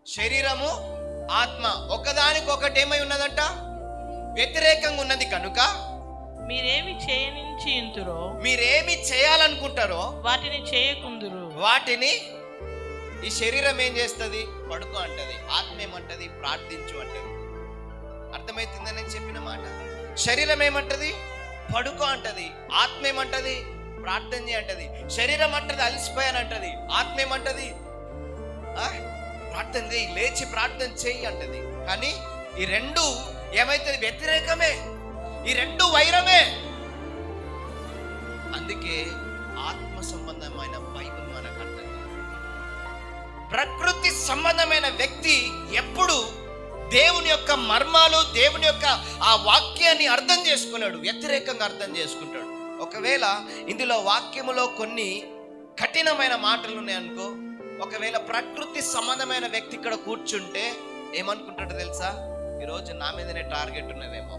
శరీరము ఆత్మ ఒకదానికొకటి ఏమై ఉన్నదంట, వ్యతిరేకంగా ఉన్నది కనుక మీరేమి చేయనించురో, మీరేమి చేయాలనుకుంటారో వాటిని చేయకుందురు. వాటిని ఈ శరీరం ఏం చేస్తుంది? పడుకో అంటది. ఆత్మ ఏమంటది? ప్రార్థించు అంటది. అర్థమవుతుందని నేను చెప్పిన మాట. శరీరం ఏమంటది? పడుకో అంటది. ఆత్మ ఏమంటది? ప్రార్థన చేయ అంటది. శరీరం అంటది అలసిపోయానంటది, ఆత్మ ఏమంటది? ప్రార్థన చేయి, లేచి ప్రార్థన చేయి అంటది. కానీ ఈ రెండు ఏమైతుంది? వ్యతిరేకమే. ఈ రెండు వైరమే. అందుకే ఆత్మ సంబంధమైన బైబిల్ మనకు అర్థం. ప్రకృతి సంబంధమైన వ్యక్తి ఎప్పుడు దేవుని యొక్క మర్మాలు, దేవుని యొక్క ఆ వాక్యాన్ని అర్థం చేసుకున్నాడు, వ్యతిరేకంగా అర్థం చేసుకుంటాడు. ఒకవేళ ఇందులో వాక్యములో కొన్ని కఠినమైన మాటలు ఉన్నాయనుకో, ఒకవేళ ప్రకృతి సంబంధమైన వ్యక్తి ఇక్కడ కూర్చుంటే ఏమనుకుంటాడో తెలుసా? ఈరోజు నా మీదనే టార్గెట్ ఉన్నదేమో,